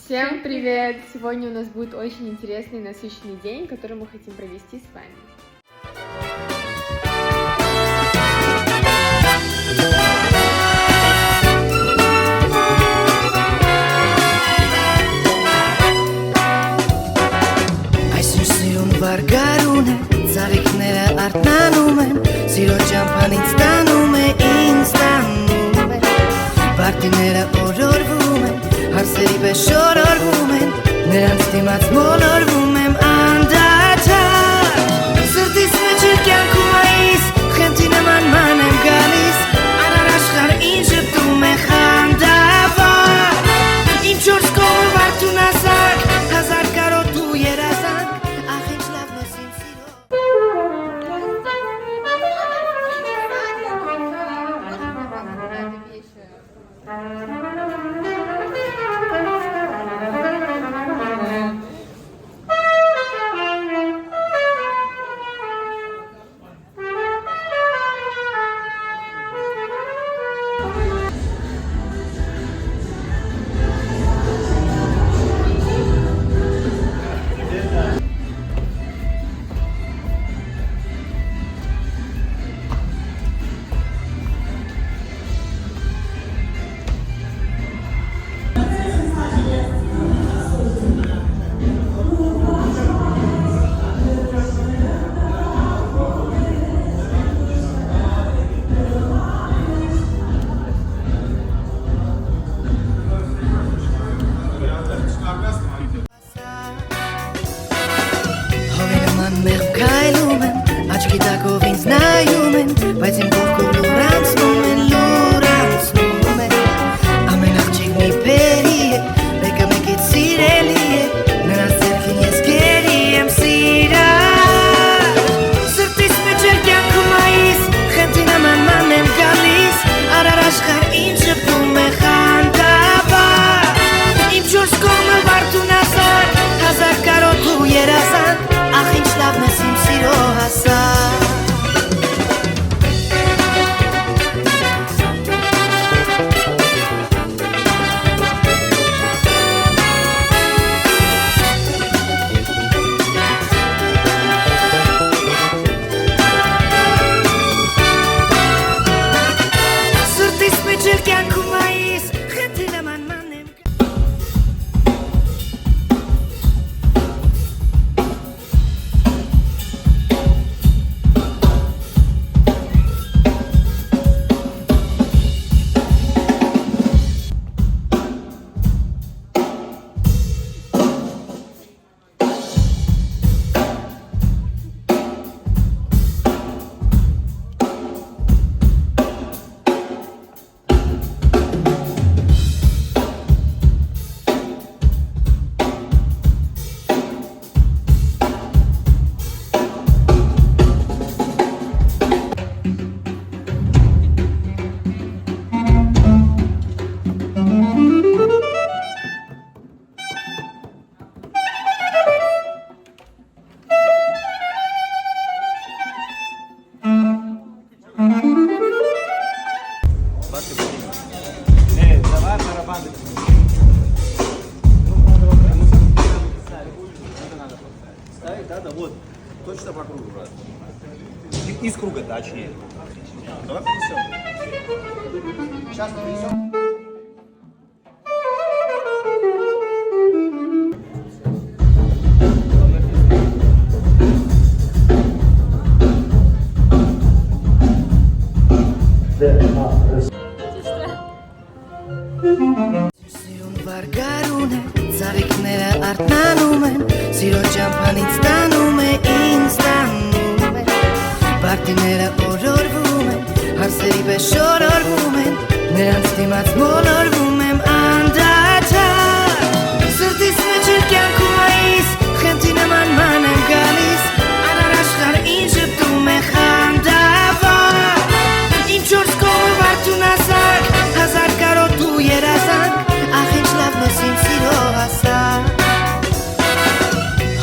Всем привет! Сегодня у нас будет очень интересный и насыщенный день, который мы хотим провести с вами. Վարգարուն է, ծաղիքները արթնանում են, սիրո ճամփան ինձ տանում է, Վարդիները օրորվում են, հարսերի պես շորորվում են, նրանց դիմաց մոլորվում եմ անդադար, Սրտիս մեջ է կյանքում այս, խենթի նման ման եմ գալիս, Արար աշխարհ ինձ ժպտում է խանդավառ, Իմ չորս կողմը վարդուն ասակ, հազար կարոտ ու երազանք, Աչքի տակով ինձ նայում են, բայց իմ կողքով լուրանցնում են, Ամեն աղջիկ մի բերի է, մեկը մեկից սիրելի է, Նրանց ձեռքին ես գերի եմ սիրար, Սրտիս մեջ է կյանքում այս, խենթի նման ման եմ գալիս, Արար աշխարհ ինձ ժպտում է խանդավառ, Իմ չորս կողմը վարդուն ասակ, հազար կարոտ ու երազանք, Ախ ինչ լավն ես իմ սիրո հասակ Սրտիս մեջ էլ կյանքում այս, խենթի նման ման եմ Давай барабан. Ставить, да, вот. Точно по кругу, брат. Из круга, точнее. Давай принесем. Сейчас принесем. Սիրուն վարգարուն է, ծաղիքները արթնանում են, Սիրո ճամփան ինձ տանում է, Վարդիները օրորվում են, հարսերի պես շորորվում են, Նրանց դիմաց մոլորվում եմ անդադար, Սրտիս մեջ է կյանքում այս, խենթի նման ման եմ գալիս, Արար աշխարհ ինձ ժպտում է խանդավառ, Իմ չորս կողմը վարդուն ասակ, հազար կարոտ ու երազանք, Ախ ինչ լավն ես իմ սիրո հասակ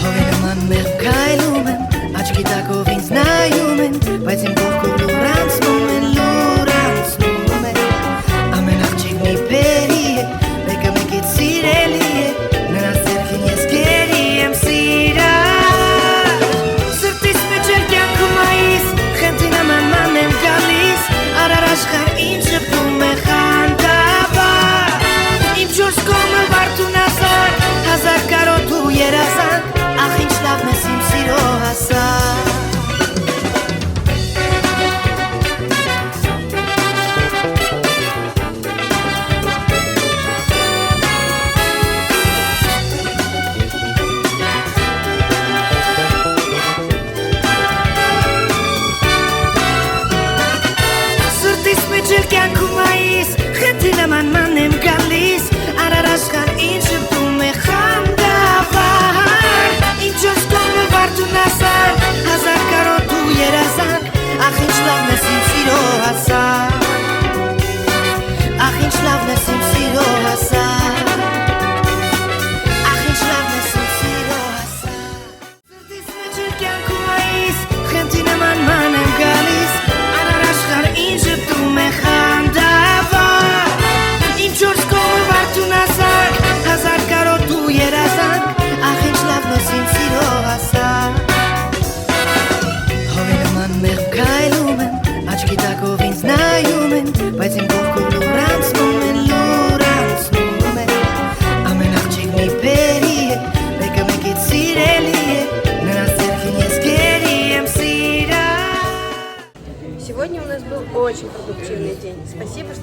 Հովի նման մեղմ քայլում եմ, աչքի տակով ինձ նայում են, Բայց իմ կողքով լուրանցնում են, Ամեն աղջիկ մի բերի է, մեկը մեկից սիրելի է, Спасибо